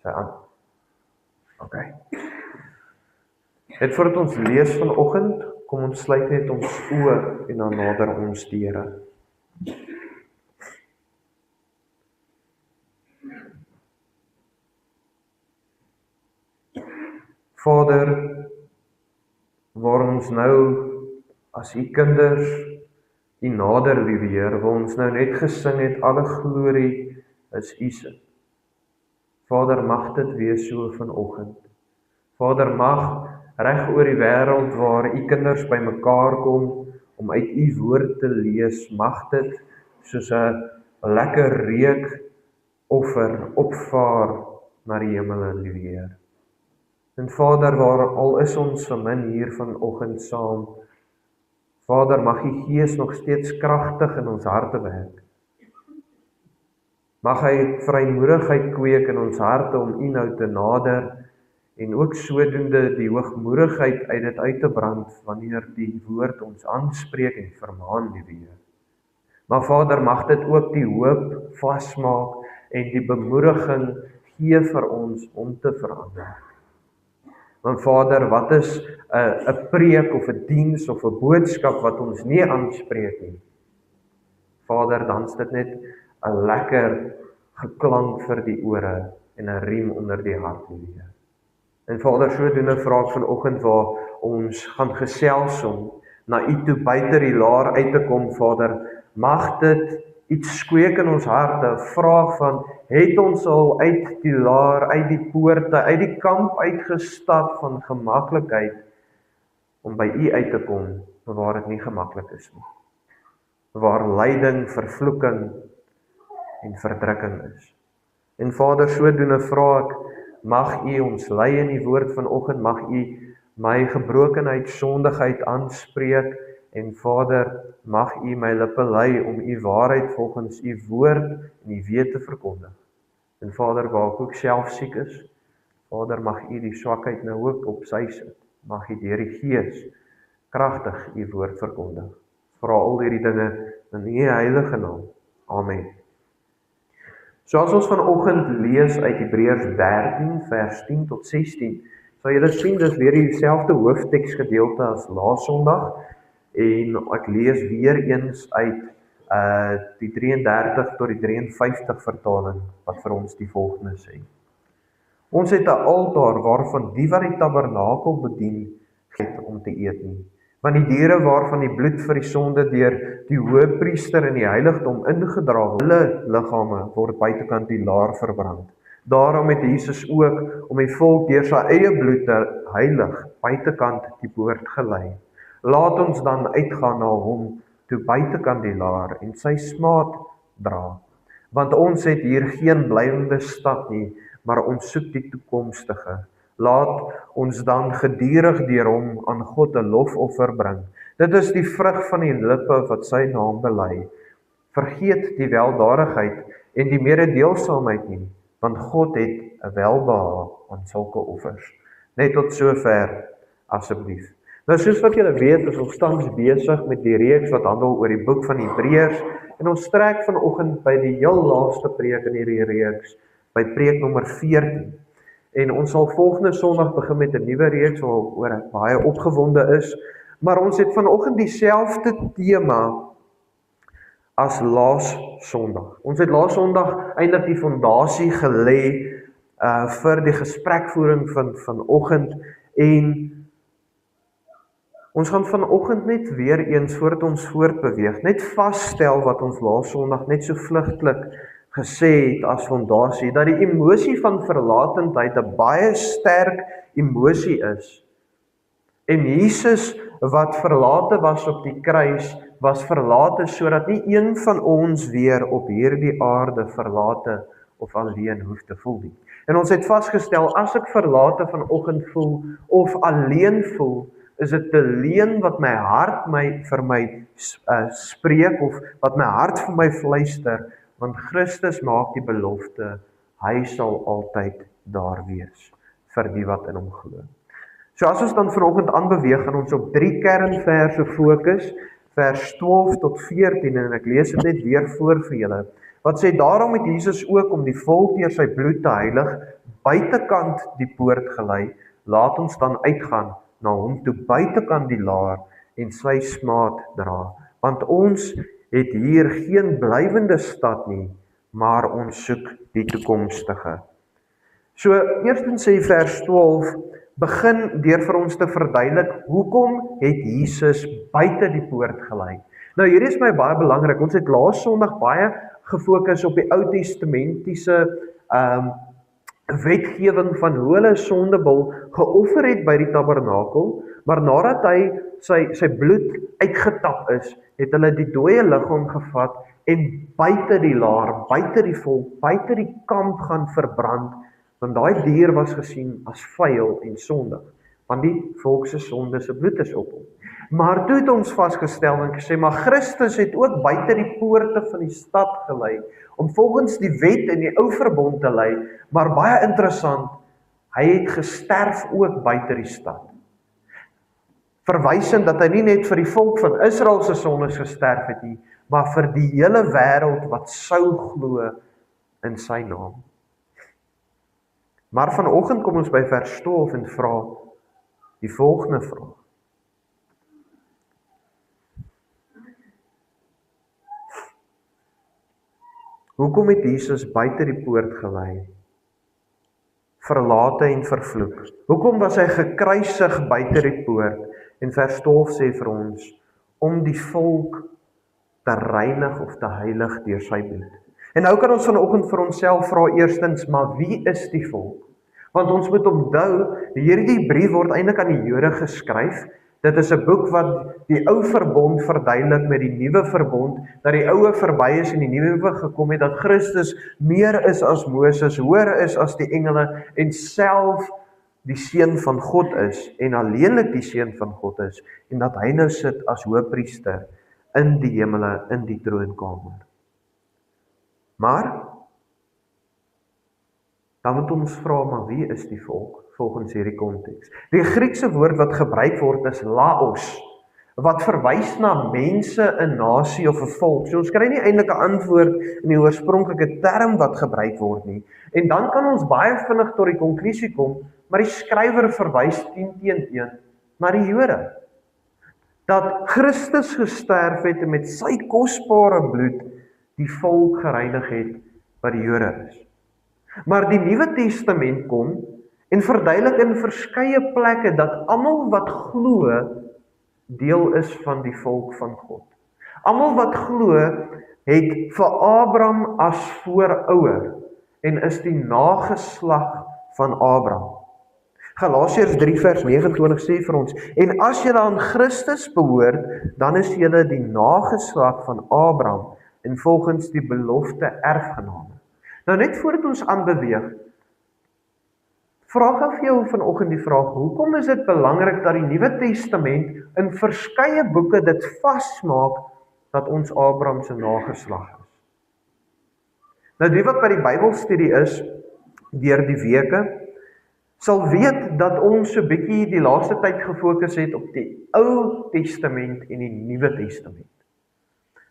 Sy aan. OK. Net voordat ons lees vanoggend, kom ons sluit net ons oë en dan nader ons die Here. Vader, waar ons nou as u kinders u nader lieve Heer, waar ons nou net gesing het, alle glorie is u se. Vader, mag dit wees so vanoggend. Vader, mag reg oor die wêreld waar u kinders bymekaar kom om uit u woord te lees, mag dit soos 'n lekker reukoffer opvaar na die hemele, liewe Heer. En Vader, waar al is ons vermin hier vanoggend saam, Vader, mag u Gees nog steeds kragtig in ons harte werk. Mag hy vrymoedigheid kweek in ons harte om u nou te nader en ook sodoende die hoogmoedigheid uit dit uit te brand wanneer die woord ons aanspreek en vermaan, liewe Heer. Maar Vader, mag dit ook die hoop vasmaak en die bemoediging gee vir ons om te verander. Want Vader, wat is 'n preek of 'n diens of 'n boodskap wat ons nie aanspreek nie? Vader, dan is dit net 'n lekker geklank vir die ore en 'n riem onder die hart, liewe Heer. En Vader, sodoende vra ek vanoggend waar ons gaan gesels om na u toe buite die laar uit te kom, Vader, mag dit iets skweek in ons harte, 'n vraag van, het ons al uit die laar, uit die poorte, uit die kamp uitgestap van gemaklikheid, om by u uit te kom, waar dit nie gemaklik is nie. Waar lyding, vervloeking en verdrukking is. En Vader, sodoende vra ek, mag u ons lei in die woord vanoggend, mag u my gebrokenheid, sondigheid aanspreek, en Vader, mag u my lippe lei om u waarheid volgens u woord en u weet te verkondig. En Vader, waar ek ook self siek is, Vader, mag u die swakheid nou ook op sy sit. Mag u deur die Gees kragtig u woord verkondig. Vra al hierdie dinge in u heilige naam. Amen. So as ons vanoggend lees uit Hebreërs 13 vers 10 tot 16, sal julle sien dis weer dieselfde hoofteksgedeelte as laas Sondag, en ek lees weer eens uit die 33 tot die 53 vertaling wat vir ons die volgende sê. Ons het 'n altaar waarvan die wat die tabernakel bedien het om te eet nie. Want die diere waarvan die bloed vir die sonde deur die hoëpriester in die heiligdom ingedra word, hulle liggame word buitekant die laar verbrand. Daarom het Jesus ook om die volk deur sy eie bloed te heilig buitekant die poort gelei. Laat ons dan uitgaan na hom toe buitekant die laar en sy smaad dra. Want ons het hier geen blywende stad nie, maar ons soek die toekomstige. Laat ons dan gedurig deur hom aan God 'n lofoffer bring. Dit is die vrug van die lippe wat sy naam bely. Vergeet die weldadigheid en die mededeelsaamheid nie, want God het 'n welbehae aan sulke offers. Net tot sover, asseblief. Nou soos wat julle weet, is ons tans besig met die reeks wat handel oor die boek van Hebreërs, en ons trek vanoggend by die heel laaste preek in hierdie reeks, by preek nommer 14. En ons sal volgende Sondag begin met 'n nuwe reeks waaroor ek baie opgewonde is, maar ons het vanoggend dieselfde tema as laas Sondag. Ons het laas Sondag eintlik die fondasie gelê vir die gesprekvoering van vanoggend, en ons gaan vanoggend net weer eens voordat ons voortbeweeg, net vasstel wat ons laas Sondag net so vlugtelik gesê het as fondasie, dat die emosie van verlatendheid 'n baie sterk emosie is. En Jesus wat verlate was op die kruis, was verlate sodat nie een van ons weer op hierdie aarde verlate of alleen hoef te voel nie. En ons het vasgestel, as ek verlate vanoggend voel of alleen voel, is dit 'n leuen wat my hart vir my spreek, of wat my hart vir my fluister, want Christus maak die belofte, hy sal altyd daar wees vir die wat in hom glo. So as ons dan vanoggend aanbeweeg, gaan ons op 3 kernverse fokus, vers 12 tot 14, en ek lees dit net weer voor vir julle, wat sê, daarom het Jesus ook om die volk deur sy bloed te heilig, buitekant die poort gelei, laat ons dan uitgaan na hom toe buitekant die laar en sy smaad dra. Want ons het hier geen blywende stad nie, maar ons soek die toekomstige. So, eerstens sê vers 12, begin deur vir ons te verduidelik, hoekom het Jesus buite die poort gelei? Nou, hier is my baie belangrik, ons het laas Sondag baie gefokus op die Ou Testamentiese wetgewing van hoe hulle sondebul geoffer het by die tabernakel, maar nadat hy sy bloed uitgetap is, het hulle die dooie liggaam gevat en buite die laar, buite die volk, buite die kamp gaan verbrand, want daai dier was gesien as vuil en sondig, want die volk se sonde se bloed is op hom. Maar toe het ons vasgestel en gesê, maar Christus het ook buite die poorte van die stad gelei, om volgens die wet en die ou verbond te lei, maar baie interessant, hy het gesterf ook buite die stad. Verwysend dat hy nie net vir die volk van Israel se sondes gesterf het nie, maar vir die hele wêreld wat sou glo in sy naam. Maar vanoggend kom ons by vers 12 en vra die volgende vraag. Hoekom het Jesus buite die poort gelei, verlate en vervloek? Hoekom was hy gekruisig buite die poort? En vers 12 sê vir ons, om die volk te reinig of te heilig deur sy bloed. En nou kan ons vanoggend vir onsself vra eerstens, maar wie is die volk? Want ons moet onthou, hierdie brief word eintlik aan die Jode geskryf. Dit is 'n boek wat die ou verbond verduidelik met die nuwe verbond, dat die oue verby is en die nuwe gekom het, dat Christus meer is as Moses, hoër is as die engele en self die seun van God is en alleenlik die seun van God is en dat hy nou sit as hoëpriester in die hemele, in die troonkamer. Maar dan moet ons vra, maar wie is die volk volgens hierdie konteks? Die Griekse woord wat gebruik word is laos, wat verwys na mense, 'n nasie of 'n volk. So ons kry nie eintlik 'n antwoord in die oorspronklike term wat gebruik word nie. En dan kan ons baie vinnig tot die konklusie kom, maar die skrywer verwys 10-1 na die Jode. Dat Christus gesterf het en met sy kosbare bloed die volk gereinig het wat die Jode is. Maar die Nuwe Testament kom en verduidelik in verskeie plekke dat almal wat glo deel is van die volk van God. Almal wat glo het vir Abraham as voorouder en is die nageslag van Abraham. Galasiërs 3 vers 29 sê vir ons, en as julle aan Christus behoort, dan is julle die nageslag van Abraham en volgens die belofte erfgename. Nou net voordat ons aanbeweeg, vraag af jou vanoggend die vraag, hoekom is dit belangrik dat die Nuwe Testament in verskeie boeke dit vasmaak dat ons Abraham se nageslag is? Nou die wat by die Bybelstudie is, deur die weke, sal weet dat ons so bietjie die laaste tyd gefokus het op die Ou Testament en die Nuwe Testament.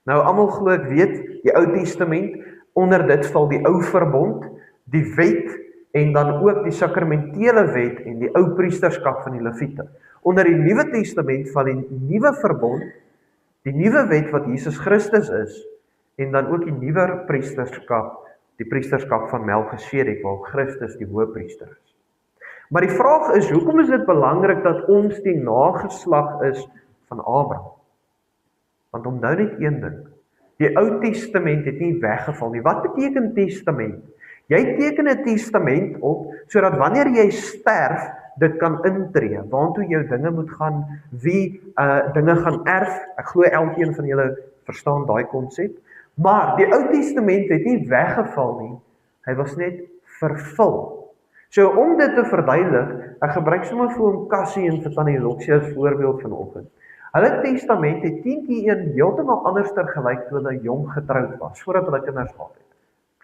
Nou almal glo ek weet, die Ou Testament, onder dit val die ou verbond, die wet en dan ook die sakramentele wet en die ou priesterskap van die Lewiete. Onder die Nuwe Testament val die nuwe verbond, die nuwe wet wat Jesus Christus is en dan ook die nuwe priesterskap, die priesterskap van Melchisedek waar Christus die hoëpriester is. Maar die vraag is, hoekom is dit belangrik dat ons die nageslag is van Abraham? Want onthou net een ding, die Ou Testament het nie weggeval nie. Wat beteken testament? Jy teken 'n testament op, sodat wanneer jy sterf, dit kan intree, waartoe jou dinge moet gaan, wie dinge gaan erf. Ek glo elkeen van julle verstaan daai konsep. Maar die Ou Testament het nie weggeval nie, hy was net vervul. So om dit te verduidelik, ek gebruik sommer vir oom Cassie en vir Tannie Loxie as voorbeeld vanoggend. Hulle testament het 10-1 heeltemal anderster gelyk toe hulle jong getroud was, voordat hulle kinders gehad het.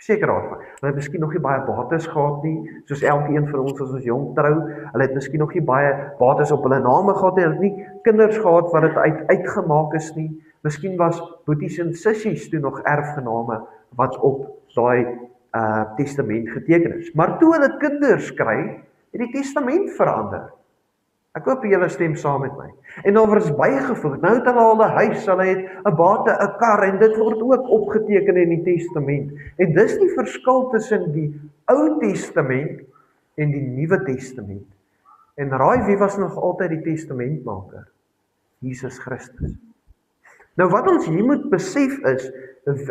Seker daarvan. Hulle het miskien nog nie baie bates gehad nie, soos elkeen van ons as ons jong trou. Hulle het miskien nog nie baie bates op hulle name gehad nie, hulle het nie kinders gehad wat dit uitgemaak is nie. Miskien was boeties en sissies toe nog erfgename wat op daai testament geteken is. Maar toe hulle kinders kry, het die testament verander. Ek hoop julle stem saam met my. En daar is bygevoeg, nou het hulle al 'n huis, hulle het 'n bate, 'n kar, en dit word ook opgeteken in die testament. En dis die verskil tussen die Ou Testament en die Nuwe Testament. En raai wie was nog altyd die testamentmaker? Jesus Christus. Nou wat ons hier moet besef is,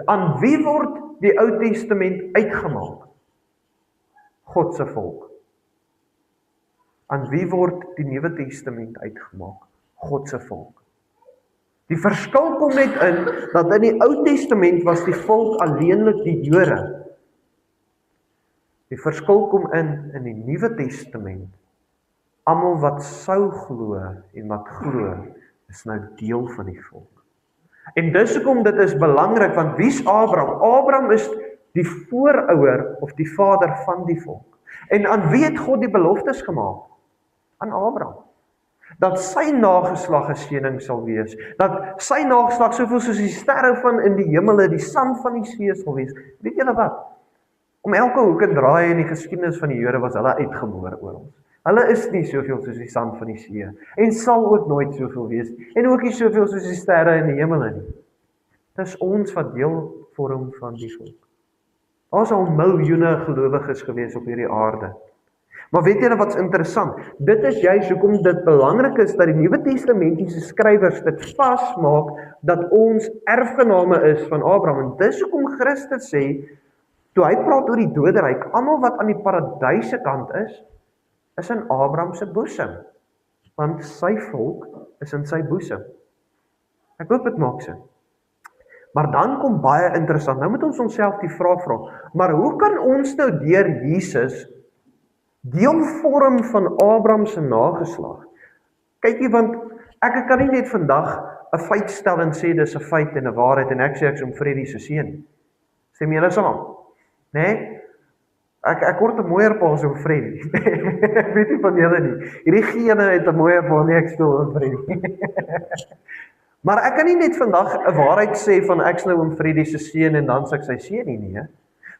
aan wie word die Ou Testament uitgemaak? God se volk. Aan wie word die Nuwe Testament uitgemaak? God se volk. Die verskil kom net in, dat in die Ou Testament was die volk alleenlik die Jode. Die verskil kom in die Nuwe Testament. Almal wat sou glo en wat glo, is nou deel van die volk. En dis hoekom dit is belangrik, want wie is Abraham? Abraham is die voorouder of die vader van die volk. En aan wie het God die beloftes gemaak? Aan Abraham. Dat sy nageslag 'n seëning sal wees, dat sy nageslag soveel soos die sterre van in die hemele, die sand van die see sal wees. Weet julle wat? Om elke hoek en draai in die geskiedenis van die Jode was hulle uitgeboor oor ons. Hulle is nie soveel soos die sand van die see, en sal ook nooit soveel wees, en ook nie soveel soos die sterre in die hemele nie. Dis ons wat deel vorm van die volk. Daar is al miljoene gelowiges gewees op hierdie aarde. Maar weet julle wat's interessant? Dit is juist hoekom dit belangrik is dat die Nuwe Testamentiese skrywers dit vasmaak dat ons erfgename is van Abraham. En dis hoekom Christus sê, toe hy praat oor die doderyk, almal wat aan die paradyse kant is in Abraham se boesem. Want sy volk is in sy boesem. Ek hoop dit maak sin. Maar dan kom baie interessant. Nou moet ons onsself die vraag vra, maar hoe kan ons nou deur Jesus deel vorm van Abraham se nageslag? Kykie, want ek kan nie net vandag 'n feit stel en sê dis 'n feit en 'n waarheid en ek sê ek is om Freddie se seun. Stem julle saam? Nee? Ek word 'n mooier pa as om Freddie. Ek weet nie van julle nie. Hierdie gene het 'n mooier pa nie, ek speel om Freddie. Maar ek kan nie net vandag 'n waarheid sê van ek is nou om Freddie se seun en dan sê ek sy seun nie.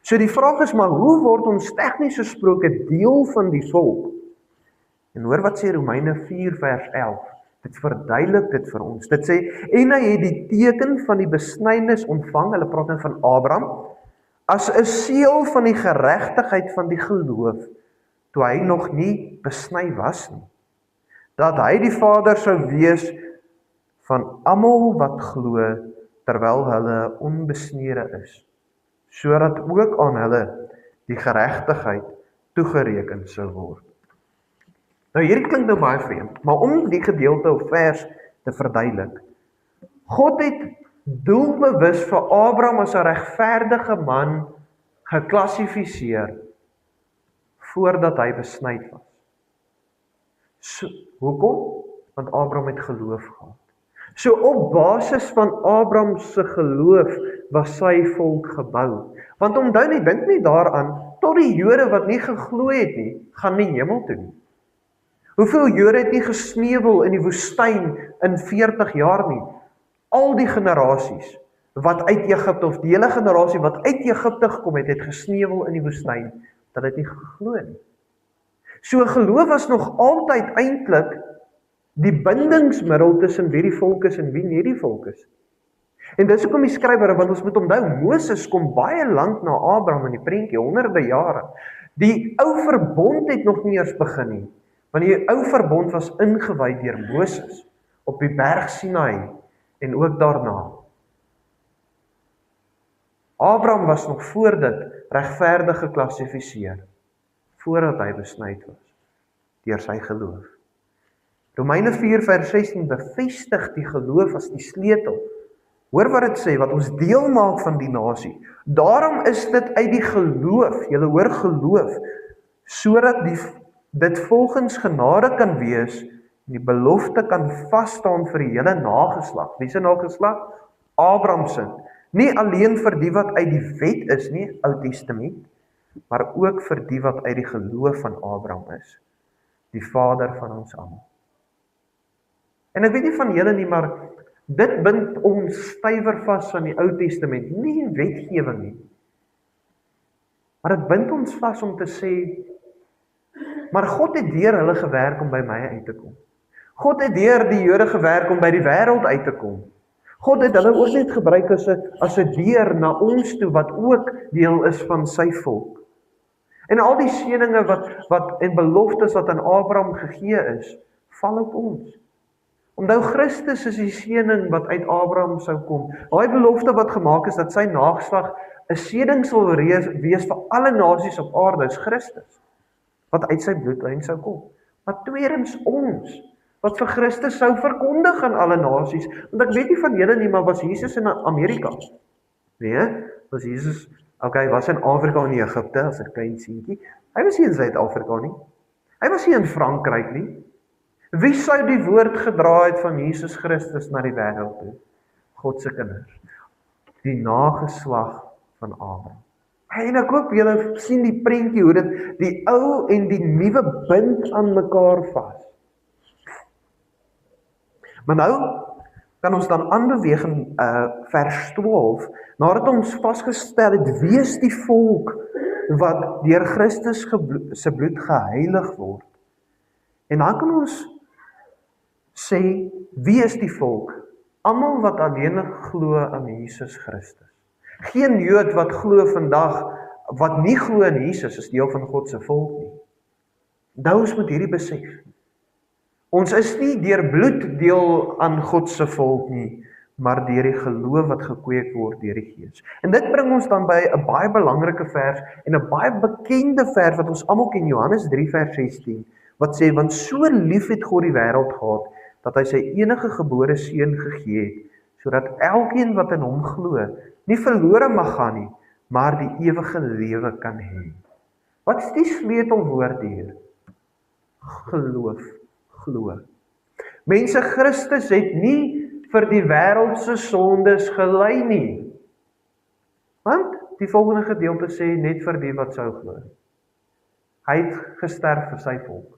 So die vraag is maar, hoe word ons tegnies gesproke deel van die volk? En hoor wat sê Romeine 4 vers 11. Dit verduidelik dit vir ons. Dit sê, en hy het die teken van die besnydenis ontvang, hulle praat nou van Abraham, as 'n seël van die geregtigheid van die geloof, toe hy nog nie besny was nie. Dat hy die vader sou wees van almal wat glo, terwyl hulle onbesnede is, sodat ook aan hulle die geregtigheid toegereken sou word. Nou hierdie klink nou baie vreemd, maar om die gedeelte of vers te verduidelik, God het doelbewus vir Abraham as 'n regverdige man geklassifiseer voordat hy besnyd was. So, hoekom? Want Abraham het geloof gehad. So op basis van Abraham se geloof was sy volk gebou. Want onthou nie, dink nie daaraan, tot die Jode wat nie geglo het nie, gaan nie hemel toe nie. Hoeveel Jode het nie gesneuwel in die woestyn in 40 jaar nie? Al die generasies wat uit Egipte, of die hele generasie wat uit Egipte gekom het gesneuwel in die woestyn, dat het nie geglo nie. So geloof was nog altyd eintlik die bindingsmiddel tussen wie die volk is en wie nie die volk is. En dis hoekom die skrywer, want ons moet onthou, Moses kom baie lank na Abraham in die prentjie, honderde jare. Die ou verbond het nog nie eers begin nie, want die ou verbond was ingewy deur Moses op die berg Sinai en ook daarna. Abraham was nog voor dit regverdig geklassifiseer, voordat hy besnyd was, deur sy geloof. Romeine 4 vers 16 bevestig die geloof as die sleutel. Hoor wat dit sê, wat ons deel maak van die nasie. Daarom is dit uit die geloof, julle hoor geloof, sodat dit volgens genade kan wees, en die belofte kan vasstaan vir die hele nageslag. Wie se nageslag? Abraham se. Nie alleen vir die wat uit die wet is nie, Ou Testament, maar ook vir die wat uit die geloof van Abraham is, die vader van ons almal. En ek weet nie van julle nie, maar dit bind ons stywer vas aan die Ou Testament, nie wetgewing nie. Maar dit bind ons vas om te sê, maar God het deur hulle gewerk om by my uit te kom. God het deur die Jode gewerk om by die wêreld uit te kom. God het hulle ook net gebruik as 'n deur na ons toe, wat ook deel is van sy volk. En al die seëninge en beloftes wat aan Abraham gegee is, val op ons. Onthou, Christus is die seëning wat uit Abraham sou kom. Daai belofte wat gemaak is dat sy nageslag 'n seëning sal wees vir alle nasies op aarde, is Christus, wat uit sy bloedlyn sou kom. Maar tweedens ons, wat vir Christus sou verkondig aan alle nasies. Want ek weet nie van julle nie, maar was Jesus in Amerika? Nee, was Jesus, hy was in Afrika en in Egipte, as 'n klein seentjie. Hy was nie in Suid-Afrika nie. Hy was nie in Frankryk nie. Wie sou die woord gedra het van Jesus Christus na die wêreld toe? God se kinders. Die nageslag van Abraham. En ek hoop julle sien die prentjie, hoe dit die ou en die nuwe bind aan mekaar vas. Maar nou kan ons dan aanbeweeg in vers 12, nadat ons vasgestel het, wie is die volk wat deur Christus se bloed geheilig word. En dan kan ons sê, wie is die volk? Almal wat alleenig glo in Jesus Christus. Geen Jood wat glo vandag, wat nie glo in Jesus, is deel van God se volk nie. Nou ons moet hierdie besef. Ons is nie deur bloed deel aan God se volk nie, maar deur die geloof wat gekweek word deur die Gees. En dit bring ons dan by 'n baie belangrike vers en 'n baie bekende vers wat ons almal ken, Johannes 3 vers 16, wat sê, want so lief het God die wêreld gehad, dat hy sy enige gebore seun gegee het, sodat elkeen wat in hom glo, nie verlore mag gaan nie, maar die ewige lewe kan hê. Wat is die sleutelwoord hier? Geloof, glo. Mense, Christus het nie vir die wêreld se sondes gelei nie. Want die volgende gedeelte sê net vir die wat sou glo. Hy het gesterf vir sy volk.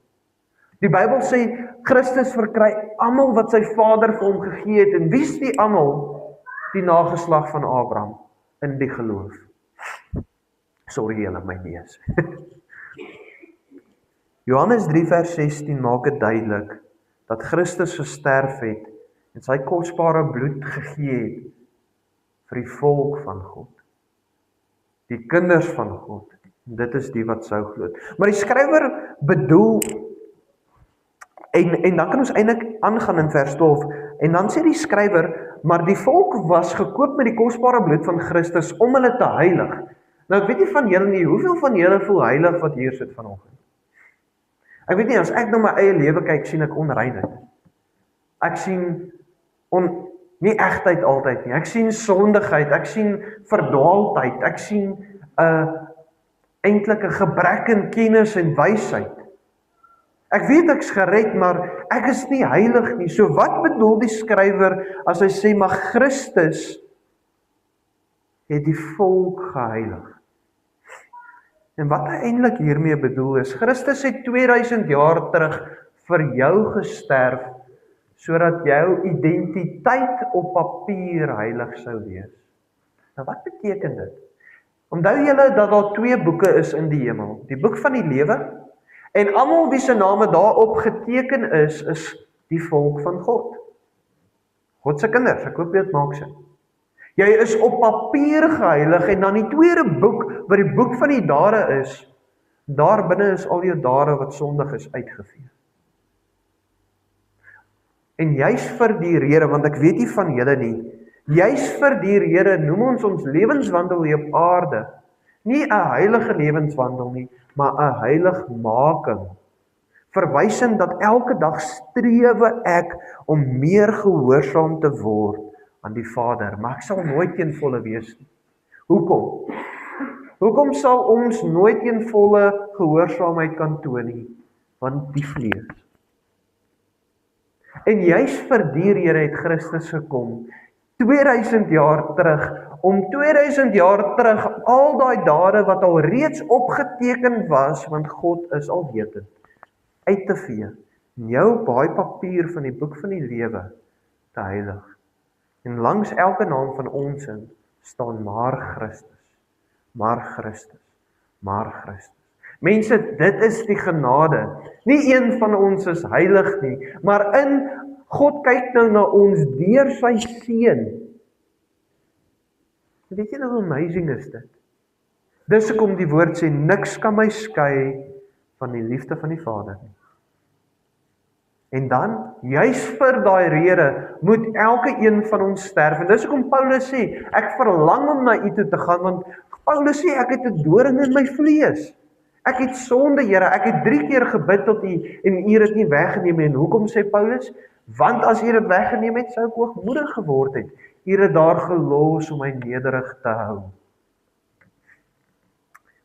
Die Bybel sê Christus verkry almal wat sy Vader vir hom gegee het. En wie is die almal? Die nageslag van Abraham in die geloof. Sorry julle, my neus. Johannes 3 vers 16 maak dit duidelik dat Christus gesterf het en sy kosbare bloed gegee het vir die volk van God. Die kinders van God. En dit is die wat sou glo. Maar die skrywer bedoel, en dan kan ons eintlik aangaan in vers 12, en dan sê die skrywer, maar die volk was gekoop met die kosbare bloed van Christus om hulle te heilig. Nou ek weet nie van julle nie, hoeveel van julle voel heilig wat hier sit vanoggend? Ek weet nie, as ek na my eie lewe kyk, sien ek onreinheid. Ek sien nie egtheid altyd nie. Ek sien sondigheid, ek sien verdwaaldheid, ek sien eintlik 'n gebrek in kennis en wysheid. Ek weet ek's gered, maar ek is nie heilig nie. So wat bedoel die skrywer as hy sê, maar Christus het die volk geheilig? En wat hy eintlik hiermee bedoel is, Christus het 2000 jaar terug vir jou gesterf, sodat jou identiteit op papier heilig sou wees. Nou wat beteken dit? Onthou julle dat daar 2 boeke is in die hemel, die boek van die lewe, en almal wie se name daarop geteken is die volk van God. God se kinders, ek hoop dit maak sin. Jy is op papier geheilig, en dan die tweede boek, wat die boek van die dade is, daar binne is al jou dade wat sondig is uitgevee. En juis vir die rede, want ek weet nie van julle nie, juis vir die rede noem ons lewenswandel hier op aarde, nie 'n heilige lewenswandel nie, maar 'n heiligmaking. Verwysend dat elke dag strewe ek om meer gehoorsaam te word aan die Vader, maar ek sal nooit teen volle wees nie. Hoekom? Hoekom sal ons nooit teen volle gehoorsaamheid kan toon nie? Want die vlees. En juis vir die rede het Christus gekom, 2000 jaar terug, om 2000 jaar terug al daai dade wat al reeds opgeteken was, want God is alwetend, uit te vee, en jou op daai papier van die boek van die lewe te heilig. En langs elke naam van ons in staan maar Christus, maar Christus, maar Christus. Mense, dit is die genade. Nie een van ons is heilig nie, maar God kyk nou na ons deur sy seun. Weet jy hoe amazing is dit? Dis hoekom die woord sê, niks kan my skei van die liefde van die Vader nie. En dan, juis vir daai rede, moet elke een van ons sterf. En dis hoekom Paulus sê, ek verlang om na u toe te gaan, want Paulus sê, ek het 'n doring in my vlees. Ek het sonde, Here, ek het 3 keer gebid tot u, en u het dit nie weggeneem nie. En hoekom sê Paulus? Want as u dit weggeneem het, sou ek hoogmoedig geword het. U het daar gelos om my nederig te hou.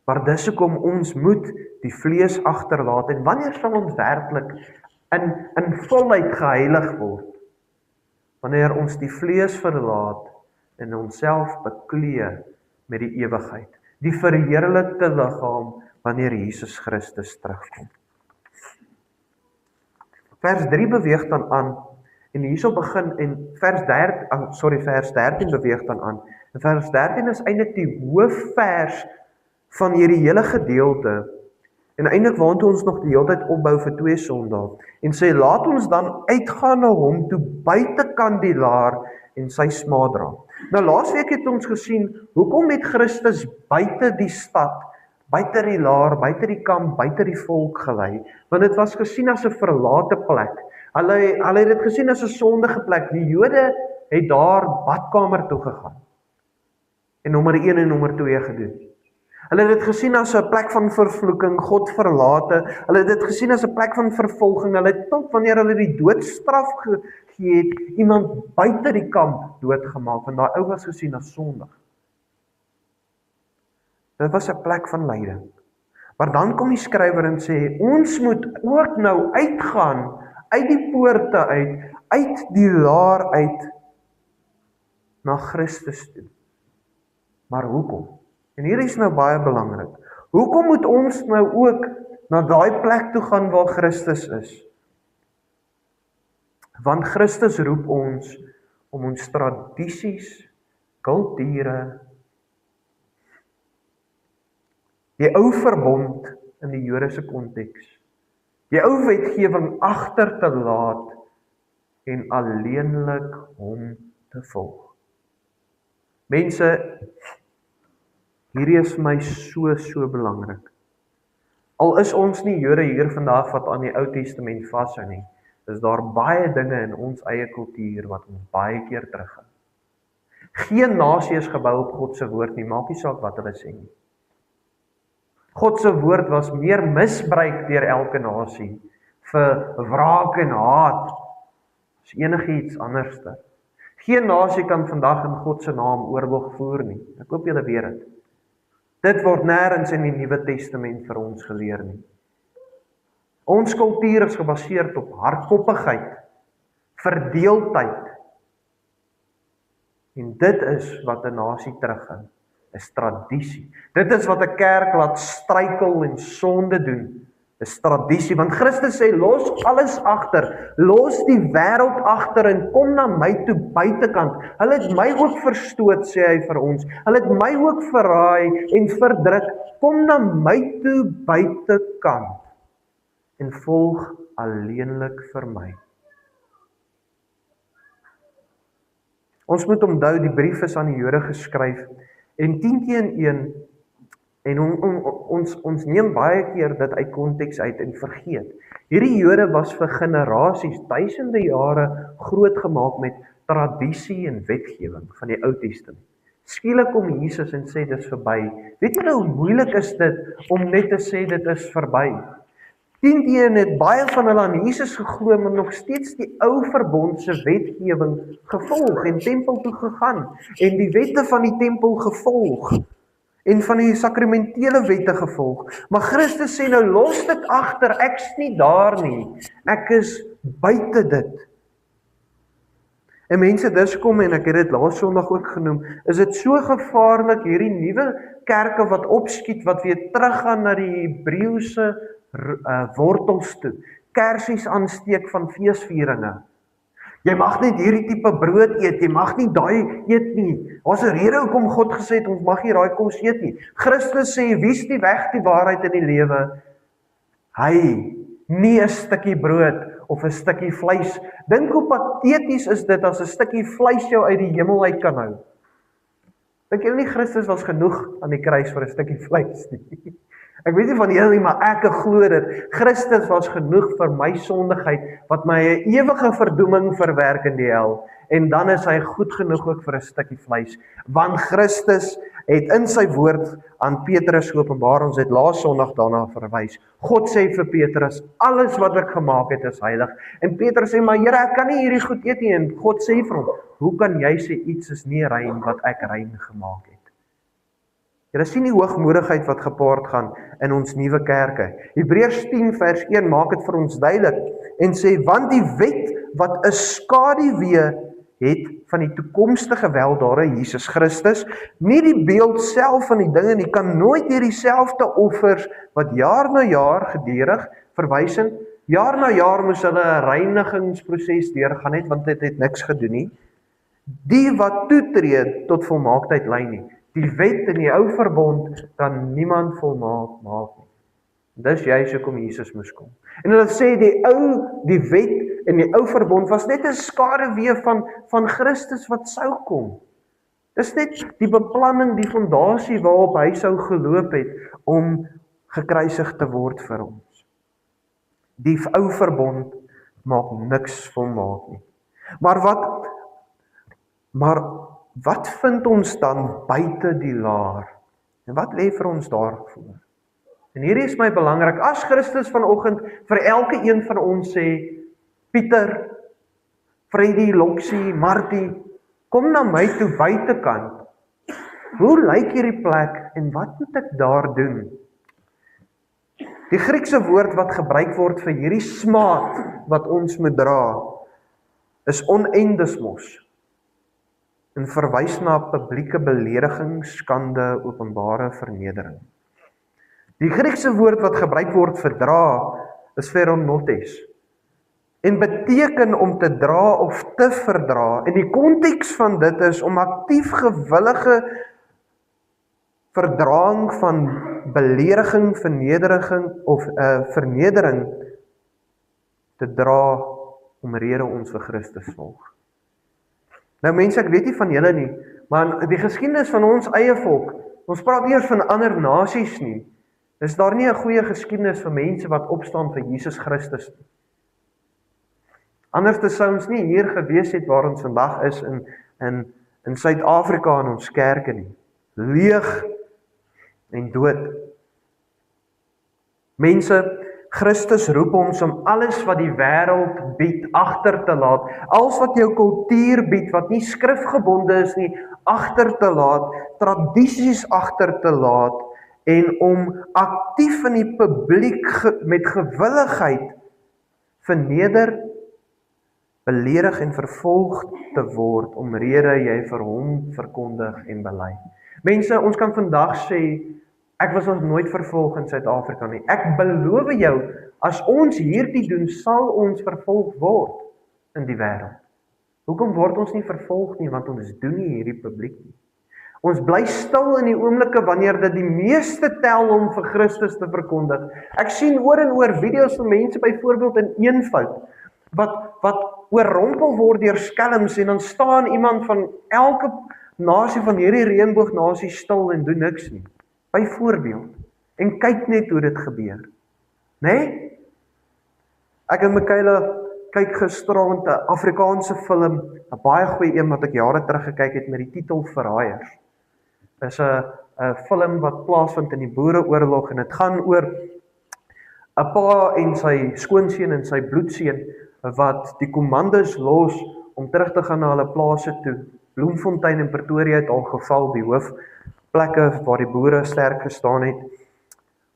Maar dis hoekom ons moet die vlees agterlaat, en wanneer sal ons werklik in volheid geheilig word? Wanneer ons die vlees verlaat en onsself beklee met die ewigheid, die verheerlikte liggaam wanneer Jesus Christus terugkom. Vers 3 beweeg dan aan, en hierso begin, en vers 13 beweeg dan aan, en vers 13 is eintlik die hoofvers van hierdie hele gedeelte, en eintlik waantoe ons nog die hele tyd opbou vir 2 Sondae, en sê, laat ons dan uitgaan na hom toe buitekant die laar en sy smaadra. Nou laasweek het ons gesien, hoekom het Christus buite die stad, buite die laar, buite die kamp, buite die volk gelei, want dit was gesien as 'n verlate plek. Hulle het dit gesien as 'n sondige plek. Die Jode het daar badkamer toe gegaan. En nommer 1 en nommer 2 gedoen. Hulle het dit gesien as 'n plek van vervloeking, God verlate. Hulle het dit gesien as 'n plek van vervolging. Hulle het tot wanneer hulle die doodstraf gegee het, iemand buite die kamp doodgemaak, want daai ou was gesien as sondig. Dit was 'n plek van lyding. Maar dan kom die skrywer en sê, ons moet ook nou uitgaan, uit die poorte uit die laar uit, na Christus toe. Maar hoekom? En hier is nou baie belangrik. Hoekom moet ons nou ook na daai plek toe gaan waar Christus is? Want Christus roep ons om ons tradisies, kulture, die ou verbond in die Jodese konteks, die ou wetgewing agter te laat en alleenlik hom te volg. Mense, hierdie is vir my so belangrik. Al is ons nie Jode hier vandag wat aan die Ou Testament vashou nie, is daar baie dinge in ons eie kultuur wat ons baie keer teruggaan. Geen nasie is gebou op God se woord nie, maak nie saak wat hulle sê nie. God se woord was meer misbruik deur elke nasie vir wraak en haat as enigiets anderste. Geen nasie kan vandag in God se naam oorlog voer nie. Ek hoop julle weet dit. Dit word nêrens in die Nuwe Testament vir ons geleer nie. Ons kultuur is gebaseer op hardkoppigheid, verdeeldheid. En dit is wat 'n nasie terughou, is tradisie. Dit is wat 'n kerk laat struikel en sonde doen, is tradisie. Want Christus sê, los alles agter, los die wêreld agter en kom na my toe buitekant. Hulle het my ook verstoot, sê hy vir ons. Hulle het my ook verraai en verdruk. Kom na my toe buitekant en volg alleenlik vir my. Ons moet onthou, die brief is aan die Jode geskryf en 10 teen 1 en ons neem baie keer dit uit konteks uit en vergeet. Hierdie Jode was vir generasies, duisende jare grootgemaak met tradisie en wetgewing van die Ou Testament. Skielik kom Jesus en sê dis verby. Weet julle hoe moeilik is dit om net te sê dit is verby? 10 teen het baie van hulle aan Jesus geglo, maar nog steeds die ou verbond se wetgewing gevolg en tempel toe gegaan en die wette van die tempel gevolg en van die sakramentele wette gevolg. Maar Christus sê nou, los dit agter, ek's nie daar nie. Ek is buite dit. En mense, dis kom, en ek het dit laas Sondag ook genoem, is dit so gevaarlik, hierdie nuwe kerke wat opskiet, wat weer teruggaan na die Hebreëse wortels toe, kersies aansteek van feesvieringe. Jy mag net hierdie tipe brood eet, jy mag nie daai eet nie. Daar's 'n rede hoekom God gesê het, ons mag nie daai kos eet nie. Christus sê, wie is die weg, die waarheid en die lewe? Hy, nie 'n stukkie brood of 'n stukkie vleis. Dink hoe pateties is dit as 'n stukkie vleis jou uit die hemel uit kan hou. Dink jy nie Christus was genoeg aan die kruis vir 'n stukkie vleis nie? Ek weet nie van julle nie, maar ek glo dit. Christus was genoeg vir my sondigheid, wat my 'n ewige verdoeming verwerk in die hel. En dan is hy goed genoeg ook vir 'n stukkie vleis. Want Christus het in sy woord aan Petrus geopenbaar, ons het laas Sondag daarna verwys. God sê vir Petrus, alles wat ek gemaak het is heilig. En Petrus sê, maar Here, ek kan nie hierdie goed eet nie. En God sê vir hom, hoe kan jy sê iets is nie rein wat ek rein gemaak het? Jy sien die hoogmoedigheid wat gepaard gaan in ons nuwe kerke. Hebreërs 10 vers 1 maak dit vir ons duidelik en sê, want die wet wat 'n skaduwee het van die toekomstige weldare Jesus Christus, nie die beeld self van die dinge nie, kan nooit deur dieselfde offers wat jaar na jaar gedurig verwys en jaar na jaar moes hulle 'n reinigingsproses deurgaan het, want dit het niks gedoen nie. Die wat toetree tot volmaaktheid lei nie. Die wet in die ou verbond kan niemand volmaak maak nie. Dis juist hoekom Jesus moes kom. En hulle sê die wet in die ou verbond was net 'n skaduwee van Christus wat sou kom. Dis net die beplanning, die fondasie waarop hy sou geloop het om gekruisig te word vir ons. Die ou verbond maak niks volmaak nie. Maar wat vind ons dan buite die laar? En wat lê vir ons daarvoor? En hierdie is my belangrik. As Christus vanoggend vir elke een van ons sê, Pieter, Freddy, Loksie, Martie, kom na my toe buitekant. Hoe lyk hierdie plek en wat moet ek daar doen? Die Griekse woord wat gebruik word vir hierdie smaad wat ons moet dra, is onendismos. En verwys na publieke belediging, skande, openbare vernedering. Die Griekse woord wat gebruik word vir dra, is pheronotes. En beteken om te dra of te verdra. En die konteks van dit is om aktief gewillige verdraang van belediging, vernedering te dra omrede ons vir Christus volg. Nou mense, ek weet nie van julle nie, maar die geskiedenis van ons eie volk, ons praat eers van ander nasies nie, is daar nie 'n goeie geskiedenis vir mense wat opstaan vir Jesus Christus nie. Anders sou ons nie hier gewees het waar ons vandag is in Suid-Afrika in ons kerke nie. Leeg en dood. Mense, Christus roep ons om alles wat die wêreld bied agter te laat. Alles wat jou kultuur bied, wat nie skrifgebonde is nie, agter te laat, tradisies agter te laat en om aktief in die publiek met gewilligheid verneder, beledig en vervolg te word omrede jy vir hom verkondig en bely. Mense, ons kan vandag sê, ek was nog nooit vervolg in Suid-Afrika nie. Ek beloof jou, as ons hierdie doen, sal ons vervolg word in die wêreld. Hoekom word ons nie vervolg nie? Want ons doen nie hierdie publiek nie. Ons bly stil in die oomblikke wanneer dit die meeste tel om vir Christus te verkondig. Ek sien oor en oor video's van mense byvoorbeeld in eenvoud, wat oorrompel word deur skelms en dan staan iemand van elke nasie van hierdie reënboognasie stil en doen niks nie. Byvoorbeeld. En kyk net hoe dit gebeur. Né? Ek en Michaela kyk gisteraand 'n Afrikaanse film, 'n baie goeie een wat ek jare terug gekyk het met die titel Verraaiers. Dit is 'n film wat plaasvind in die Boereoorlog en dit gaan oor 'n pa en sy skoonseun en sy bloedseun wat die kommandos los om terug te gaan na hulle plase toe. Bloemfontein en Pretoria het al geval, die hoofplekke waar die boere sterk gestaan het,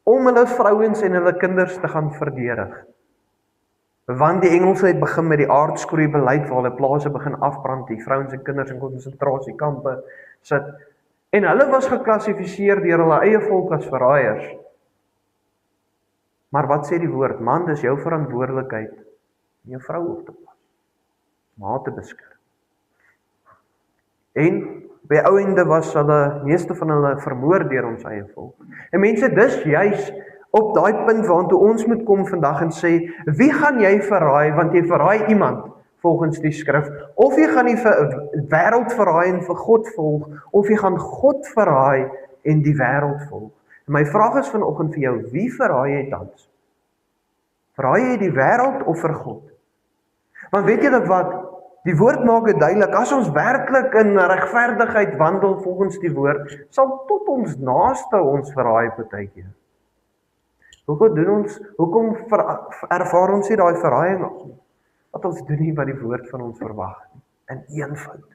om hulle vrouens en hulle kinders te gaan verdedig. Want die Engelse het begin met die aardskroeibeleid waar hulle plase begin afbrand, die vrouens en kinders in konsentrasiekampe sit. En hulle was geklassifiseer deur hulle eie volk as verraaiers. Maar wat sê die woord? Man, dis jou verantwoordelikheid om jou vrou op te pas. maar te beskerm. En by die ou einde was hulle, meeste van hulle vermoor deur ons eie volk. En mense, dis juis op daai punt waartoe ons moet kom vandag en sê, wie gaan jy verraai, want jy verraai iemand volgens die skrif, of jy gaan die wêreld verraai en vir God volg, of jy gaan God verraai en die wêreld volg. En my vraag is vanoggend vir jou, wie verraai jy tans? Verraai jy die wêreld of vir God? Want weet julle wat? Die woord maak dit duidelik, as ons werklik in regverdigheid wandel volgens die woord, sal tot ons naaste ons verraai partykeer. Hoekom ervaar ons nie daai verraaiing nie? Wat ons doen nie wat die woord van ons verwag nie, in eenvoud.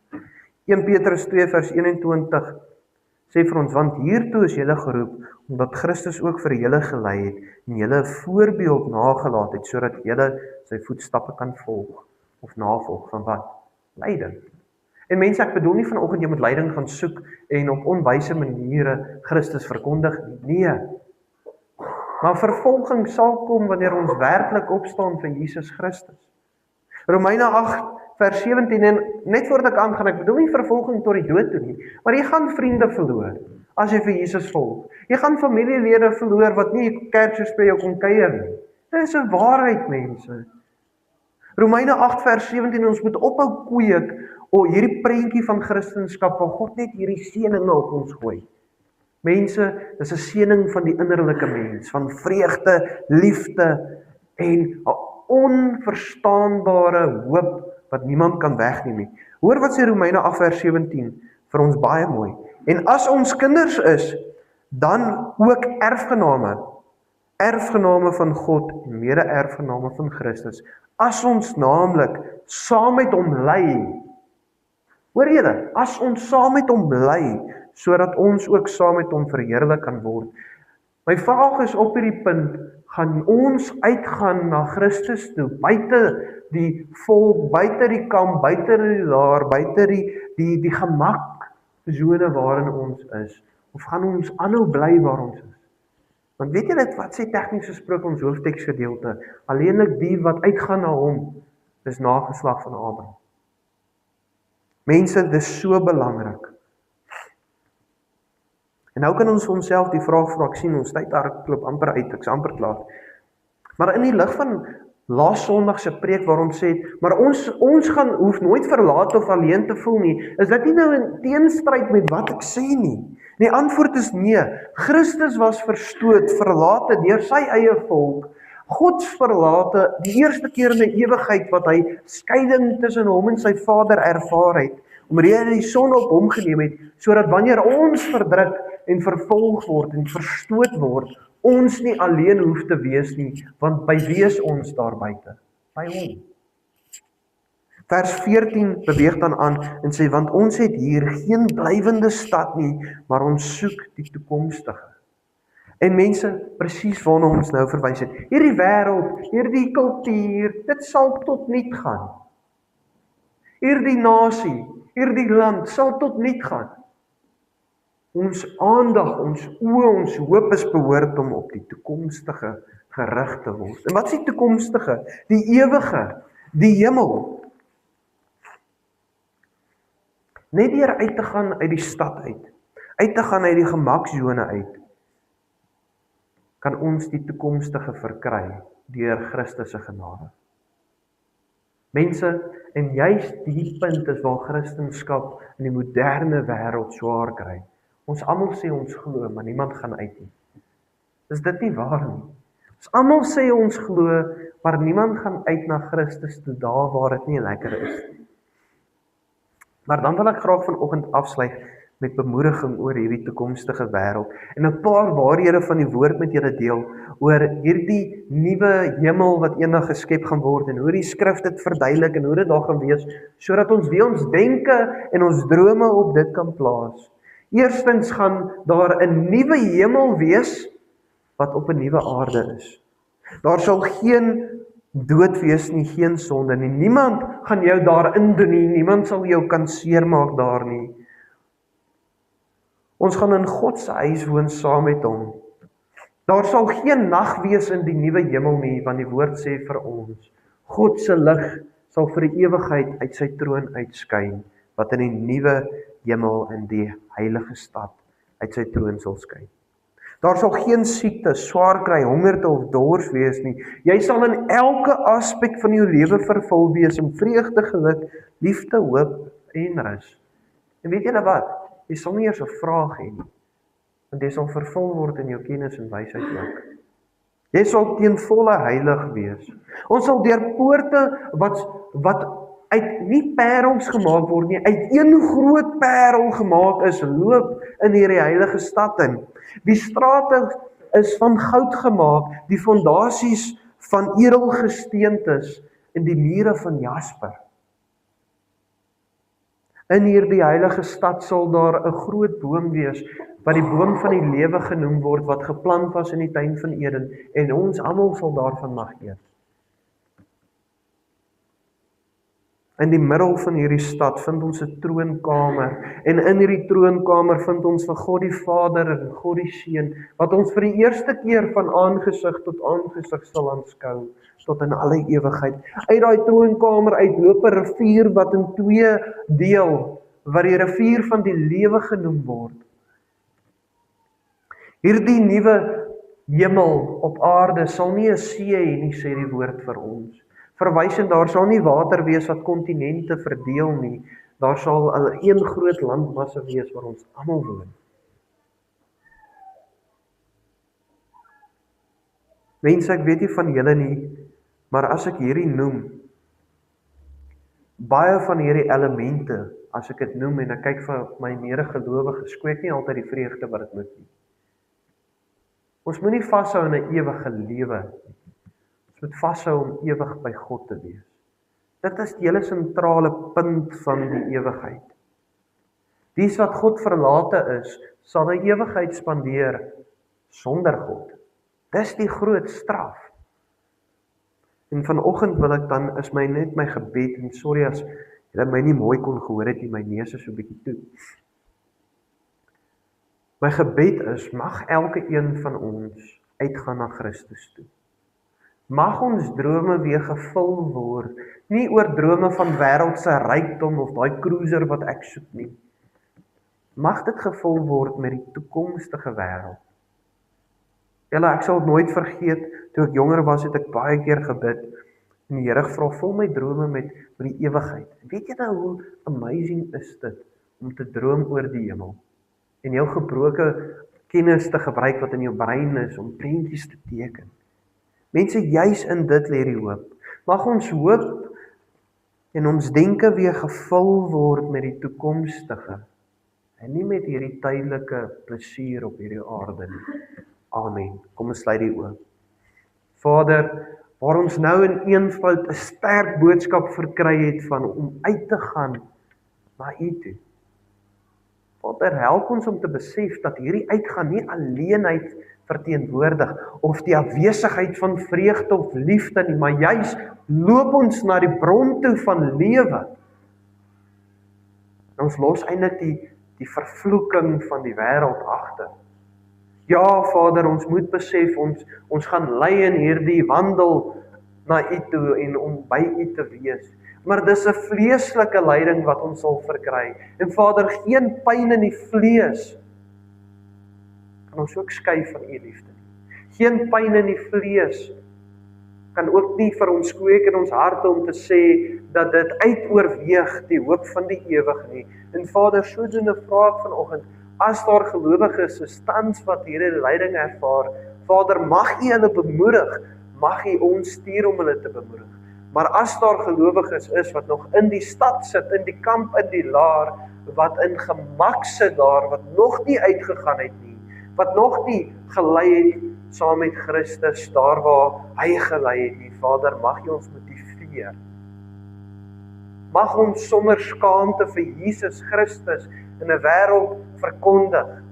1 Petrus 2 vers 21 sê vir ons, want hiertoe is julle geroep, omdat Christus ook vir julle gelei het, en julle 'n voorbeeld nagelaat het, sodat julle sy voetstappe kan volg, of navolg van wat? Lyding. En mense, ek bedoel nie vanoggend jy moet lyding gaan soek en op onwyse maniere Christus verkondig nie. Nee. Maar vervolging sal kom wanneer ons werklik opstaan vir Jesus Christus. Romeine 8 vers 17, en net voordat ek aangaan, ek bedoel nie vervolging tot die dood toe nie, maar jy gaan vriende verloor as jy vir Jesus volg. Jy gaan familielede verloor wat nie kerkies by jou kon kuier nie. Dit is 'n waarheid, mense. Romeine 8 vers 17, ons moet ophou kweek hierdie prentjie van Christendom waar God net hierdie seëninge op ons gooi. Mense, dis 'n seëning van die innerlike mens, van vreugde, liefde en 'n onverstaanbare hoop wat niemand kan wegneem nie. Hoor wat sê Romeine 8 vers 17 vir ons baie mooi. En as ons kinders is, dan ook erfgename van God en mede-erfgename van Christus. As ons naamlik saam met hom ly, hoor julle, as ons saam met hom ly, sodat ons ook saam met hom verheerlik kan word. My vraag is op hierdie punt, gaan ons uitgaan na Christus toe, buite die volk, buite die kamp, buite die laar, buite die gemak sone waarin ons is, of gaan ons aanhou bly waar ons is? Want weet jy dit, wat sê tegnies gesproke ons hoofteksgedeelte? Alleenlik die wat uitgaan na hom, is nageslag van Abraham. Mense, dit is so belangrik. En nou kan ons vir onsself die vraag vra, ek sien ons tyd klop amper uit, ek is amper klaar. Maar in die lig van laas Sondag se preek waar ons sê, maar ons hoef nooit verlaat of alleen te voel nie, is dit nie nou in teenstryd met wat ek sê nie? Die antwoord is nee. Christus was verstoot, verlate deur sy eie volk. Gods verlate, die eerste keer in die ewigheid wat hy skeiding tussen hom en sy Vader ervaar het, omdat hy die son op hom geneem het, sodat wanneer ons verdruk en vervolg word en verstoot word, ons nie alleen hoef te wees nie, want by wie is ons daar buite? By hom. Vers 14 beweeg dan aan en sê, want ons het hier geen blywende stad nie, maar ons soek die toekomstige. En mense, presies waarna ons nou verwys het, hierdie wêreld, hierdie kultuur, dit sal tot niet gaan. Hierdie nasie, hierdie land sal tot niet gaan. Ons aandag, ons oë, ons hoop is behoort om op die toekomstige gerig te word. En wat is die toekomstige? Die ewige, die hemel. Net deur uit te gaan uit die stad uit te gaan uit die gemaksone uit, kan ons die toekomstige verkry deur Christus se genade. Mense, en juist die punt is waar Christendom in die moderne wêreld swaar kry. Ons almal sê ons glo, maar niemand gaan uit nie. Is dit nie waar nie? Ons almal sê ons glo, maar niemand gaan uit na Christus toe daar waar dit nie lekker is nie. Maar dan wil ek graag vanoggend afsluit met bemoediging oor hierdie toekomstige wêreld en 'n paar waarhede van die woord met julle deel oor hierdie nuwe hemel wat eendag geskep gaan word en hoe die skrif dit verduidelik en hoe dit daar gaan wees, sodat ons weer ons denke en ons drome op dit kan plaas. Eerstens gaan daar 'n nuwe hemel wees wat op 'n nuwe aarde is. Daar sal geen dood wees nie, geen sonde nie. Niemand gaan jou daarin doen nie, niemand sal jou kan seermaak daar nie. Ons gaan in God se huis woon saam met hom. Daar sal geen nag wees in die nuwe hemel nie, want die woord sê vir ons, God se lig sal vir die ewigheid uit sy troon uitskyn, wat in die nuwe hemel in die heilige stad uit sy troon sal skyn. Daar sal geen siekte, swaar kry, hongerte of dors wees nie. Jy sal in elke aspek van jou lewe vervul wees in vreugde, geluk, liefde, hoop en rus. En weet julle wat? Jy sal nie eers 'n vraag hê nie, want jy sal vervul word in jou kennis en wysheid ook. Jy sal ten volle heilig wees. Ons sal deur poorte wat uit nie parels gemaak word nie, uit een groot parel gemaak is, loop in hierdie heilige stad in. Die strate is van goud gemaak, die fondasies van edelgesteentes en die mure van jasper. In hierdie heilige stad sal daar 'n groot boom wees, wat die boom van die lewe genoem word, wat geplant was in die tuin van Eden, en ons almal sal daarvan mag eet. In die middel van hierdie stad vind ons 'n troonkamer, en in hierdie troonkamer vind ons vir God die Vader en God die Seun, wat ons vir die eerste keer van aangesig tot aangesig sal aanskou, tot in alle ewigheid. Uit daai troonkamer uitloop 'n rivier wat in twee deel, wat die rivier van die lewe genoem word. Hierdie nuwe hemel op aarde sal nie 'n see hê nie, sê die woord vir ons. Verwysend, daar sal nie water wees wat kontinente verdeel nie, daar sal een groot landmasse wees waar ons almal woon. Mense, ek weet nie van julle nie, maar as ek hierdie noem, baie van hierdie elemente, as ek dit noem en ek kyk vir my medegelowiges, kweek nie altyd die vreugde wat dit moet nie. Ons moenie vashou in 'n ewige lewe. Ons moet vashou om ewig by God te wees. Dit is die hele sentrale punt van die ewigheid. Dies wat God verlate is, sal 'n ewigheid spandeer sonder God. Dis die groot straf. En vanoggend wil ek dan, is net my gebed, en sorry as julle my nie mooi kon gehoor het nie, my neus is so 'n bietjie toe. My gebed is, mag elke een van ons uitgaan na Christus toe. Mag ons drome weer gevul word, nie oor drome van wêreldse rykdom of daai cruiser wat ek soek nie. Mag dit gevul word met die toekomstige wêreld. Julle, ek sal nooit vergeet, toe ek jonger was, het ek baie keer gebid, en die Here vra, vul my drome met die ewigheid. Weet jy nou hoe amazing is dit, om te droom oor die hemel, en jou gebroke kennis te gebruik wat in jou brein is, om prentjies te teken. Mense, juis in dit lê die hoop. Mag ons hoop en ons denke weer gevul word met die toekomstige, en nie met hierdie tydelike plesier op hierdie aarde nie. Amen. Kom ons sluit die oë. Vader, waar ons nou in eenvoud 'n sterk boodskap verkry het van om uit te gaan na U toe. Vader, help ons om te besef dat hierdie uitgaan nie alleenheid verteenwoordig of die afwesigheid van vreugde of liefde nie, maar juis loop ons na die bron toe van lewe. En ons los eintlik die vervloeking van die wêreld agter. Ja, Vader, ons moet besef, ons gaan lei in hierdie wandel na U toe en om by U te wees. Maar dis 'n vleeslike lyding wat ons sal verkry. En Vader, geen pyn in die vlees kan ons ook skei van U liefde nie. Geen pyn in die vlees kan ook nie vir ons kweek in ons harte om te sê dat dit uitoorweeg die hoop van die ewig nie. En Vader, sodoende vra ek vanoggend, as daar gelowiges is tans wat hierdie lyding ervaar, Vader, mag U hulle bemoedig, mag U ons stuur om hulle te bemoedig. Maar as daar gelowiges is wat nog in die stad sit, in die kamp, in die laar, wat in gemak sit daar, wat nog nie uitgegaan het nie, wat nog nie gelei het saam met Christus, daar waar hy gelei het nie, Vader, mag U ons motiveer. Mag ons sonder skaamte vir Jesus Christus in 'n wêreld verkondig.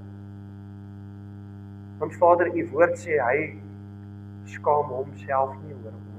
Want Vader, U woord sê, hy skaam homself nie oor ons.